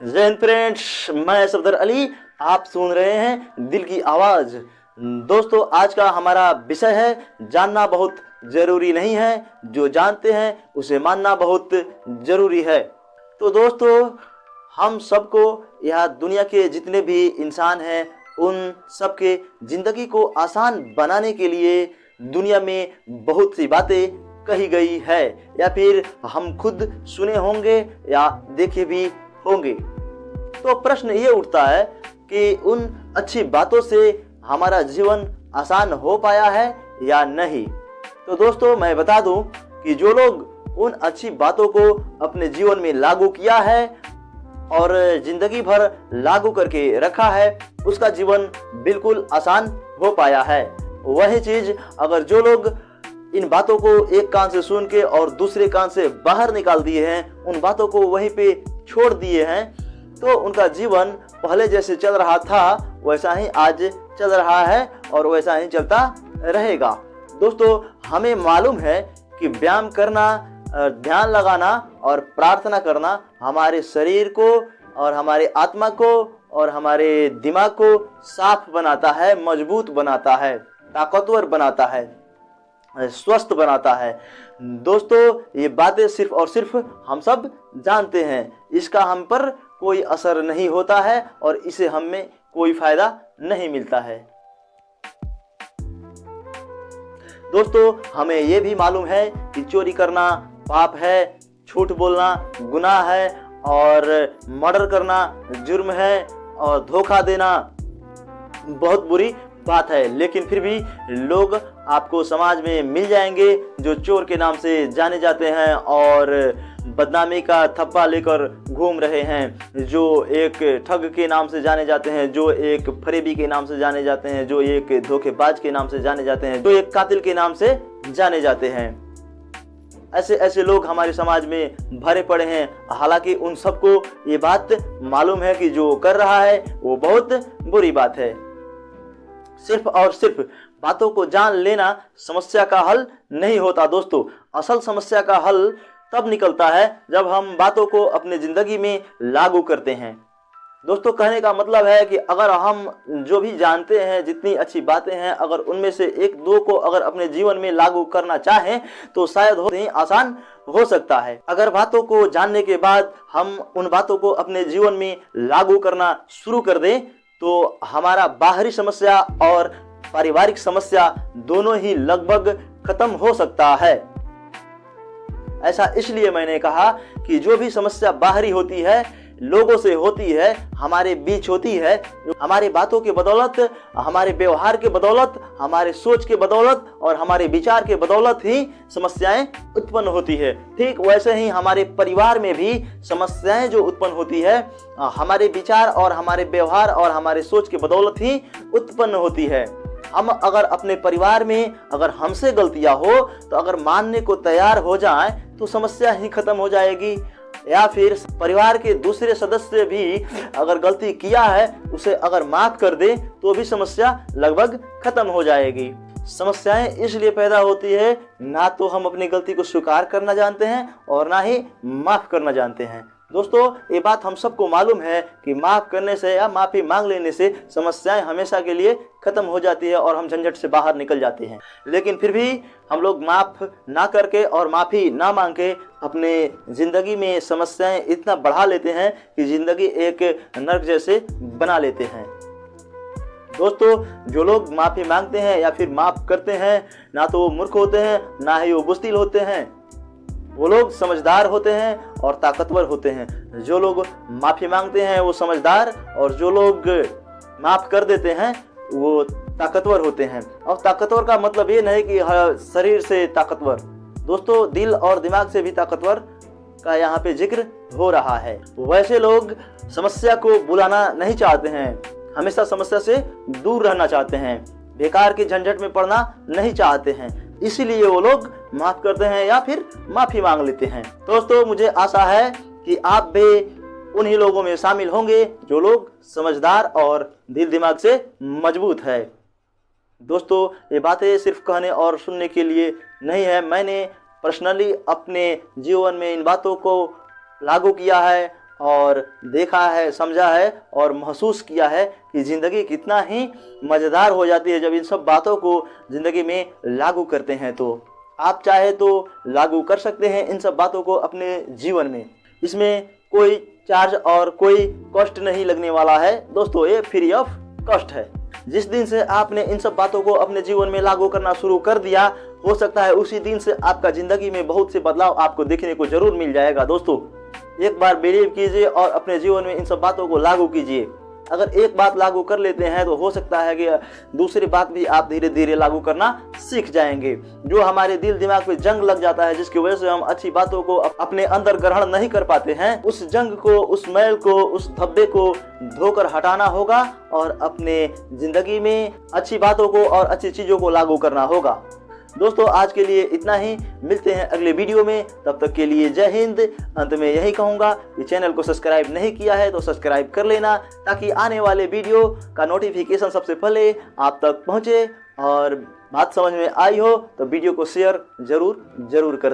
जय हिंद फ्रेंड्स, मैं सफदर अली। आप सुन रहे हैं दिल की आवाज़। दोस्तों, आज का हमारा विषय है जानना बहुत ज़रूरी नहीं है, जो जानते हैं उसे मानना बहुत ज़रूरी है। तो दोस्तों, हम सबको यह दुनिया के जितने भी इंसान हैं उन सबके ज़िंदगी को आसान बनाने के लिए दुनिया में बहुत सी बातें कही गई है, या फिर हम खुद सुने होंगे या देखे भी होंगे। तो प्रश्न ये उठता है कि उन अच्छी बातों से हमारा जीवन आसान हो पाया है या नहीं। तो दोस्तों, मैं बता दूं कि जो लोग उन अच्छी बातों को अपने जीवन में लागू किया है और जिंदगी भर लागू करके रखा है, उसका जीवन बिल्कुल आसान हो पाया है। वही चीज अगर जो लोग इन बातों को एक कान से सुन के और दूसरे कान से बाहर निकाल दिए हैं, उन बातों को वहीं पे छोड़ दिए हैं, तो उनका जीवन पहले जैसे चल रहा था वैसा ही आज चल रहा है और वैसा ही चलता रहेगा। दोस्तों, हमें मालूम है कि व्यायाम करना, ध्यान लगाना और प्रार्थना करना हमारे शरीर को और हमारे आत्मा को और हमारे दिमाग को साफ बनाता है, मजबूत बनाता है, ताकतवर बनाता है, स्वस्थ बनाता है। दोस्तों, ये बातें सिर्फ और सिर्फ हम सब जानते हैं, इसका हम पर कोई असर नहीं होता है और इसे हमें कोई फायदा नहीं मिलता है। दोस्तों, हमें ये भी मालूम है कि चोरी करना पाप है, झूठ बोलना गुनाह है और मर्डर करना जुर्म है और धोखा देना बहुत बुरी बात है। लेकिन फिर भी लोग आपको समाज में मिल जाएंगे जो चोर के नाम से जाने जाते हैं और बदनामी का थप्पा लेकर घूम रहे हैं, जो एक ठग के नाम से जाने जाते हैं, जो एक फरेबी के नाम से जाने जाते हैं, जो एक धोखेबाज के नाम से जाने जाते हैं, जो एक कातिल के नाम से जाने जाते हैं। ऐसे ऐसे लोग हमारे समाज में भरे पड़े हैं। हालांकि उन सबको ये बात मालूम है कि जो कर रहा है वो बहुत बुरी बात है। सिर्फ और सिर्फ बातों को जान लेना समस्या का हल नहीं होता। दोस्तों, असल समस्या का हल तब निकलता है जब हम बातों को अपने जिंदगी में लागू करते हैं। दोस्तों, कहने का मतलब है कि अगर हम जो भी जानते हैं, जितनी अच्छी बातें हैं, अगर उनमें से एक दो को अगर अपने जीवन में लागू करना चाहें तो शायद बहुत ही आसान हो सकता है। अगर बातों को जानने के बाद हम उन बातों को अपने जीवन में लागू करना शुरू कर दें तो हमारा बाहरी समस्या और पारिवारिक समस्या दोनों ही लगभग खत्म हो सकता है। ऐसा इसलिए मैंने कहा कि जो भी समस्या बाहरी होती है, लोगों से होती है, हमारे बीच होती है, हमारे बातों के बदौलत, हमारे व्यवहार के बदौलत, हमारे सोच के बदौलत और हमारे विचार के बदौलत ही समस्याएं उत्पन्न होती है। ठीक वैसे ही हमारे परिवार में भी समस्याएं जो उत्पन्न होती है हमारे विचार और हमारे व्यवहार और हमारे सोच के बदौलत ही उत्पन्न होती है। हम अगर अपने परिवार में अगर हमसे गलतियां हो तो अगर मानने को तैयार हो जाएं तो समस्या ही खत्म हो जाएगी। या फिर परिवार के दूसरे सदस्य भी अगर गलती किया है उसे अगर माफ कर दे तो भी समस्या लगभग खत्म हो जाएगी। समस्याएं इसलिए पैदा होती है ना तो हम अपनी गलती को स्वीकार करना जानते हैं और ना ही माफ करना जानते हैं। दोस्तों, ये बात हम सबको मालूम है कि माफ करने से या माफी मांग लेने से समस्याएं हमेशा के लिए खत्म हो जाती है और हम झंझट से बाहर निकल जाते हैं। लेकिन फिर भी हम लोग माफ ना करके और माफी ना मांग के अपने जिंदगी में समस्याएं इतना बढ़ा लेते हैं कि जिंदगी एक नर्क जैसे बना लेते हैं। दोस्तों, जो लोग माफी मांगते हैं या फिर माफ करते हैं, ना तो वो मूर्ख होते हैं ना ही वो बुज़दिल होते हैं, वो लोग समझदार होते हैं और ताकतवर होते हैं। जो लोग माफी मांगते हैं वो समझदार और जो लोग माफ कर देते हैं वो ताकतवर होते हैं। और ताकतवर का मतलब ये नहीं कि शरीर से ताकतवर। दोस्तों, दिल और दिमाग से भी ताकतवर का यहाँ पे जिक्र हो रहा है। वैसे लोग समस्या को बुलाना नहीं चाहते हैं, हमेशा समस्या से दूर रहना चाहते हैं, बेकार की झंझट में पड़ना नहीं चाहते हैं, इसीलिए वो लोग माफ करते हैं या फिर माफी मांग लेते हैं। दोस्तों, मुझे आशा है कि आप भी उन्हीं लोगों में शामिल होंगे जो लोग समझदार और दिल दिमाग से मजबूत है। दोस्तों, ये बातें सिर्फ कहने और सुनने के लिए नहीं है। मैंने पर्सनली अपने जीवन में इन बातों को लागू किया है और देखा है, समझा है और महसूस किया है कि ज़िंदगी कितना ही मज़ेदार हो जाती है जब इन सब बातों को ज़िंदगी में लागू करते हैं। तो आप चाहे तो लागू कर सकते हैं इन सब बातों को अपने जीवन में। इसमें कोई चार्ज और कोई कॉस्ट नहीं लगने वाला है दोस्तों, ये फ्री ऑफ कॉस्ट है। जिस दिन से आपने इन सब बातों को अपने जीवन में लागू करना शुरू कर दिया, हो सकता है उसी दिन से आपका ज़िंदगी में बहुत से बदलाव आपको देखने को जरूर मिल जाएगा। दोस्तों एक बार बिलीव कीजिए और अपने जीवन में इन सब बातों को लागू कीजिए। अगर एक बात लागू कर लेते हैं तो हो सकता है कि दूसरी बात भी आप धीरे धीरे लागू करना सीख जाएंगे। जो हमारे दिल दिमाग पे जंग लग जाता है, जिसकी वजह से हम अच्छी बातों को अपने अंदर ग्रहण नहीं कर पाते हैं, उस जंग को, उस मैल को, उस धब्बे को धोकर हटाना होगा और अपने जिंदगी में अच्छी बातों को और अच्छी चीजों को लागू करना होगा। दोस्तों आज के लिए इतना ही, मिलते हैं अगले वीडियो में। तब तक के लिए जय हिंद। अंत में यही कहूँगा कि चैनल को सब्सक्राइब नहीं किया है तो सब्सक्राइब कर लेना, ताकि आने वाले वीडियो का नोटिफिकेशन सबसे पहले आप तक पहुँचे। और बात समझ में आई हो तो वीडियो को शेयर जरूर कर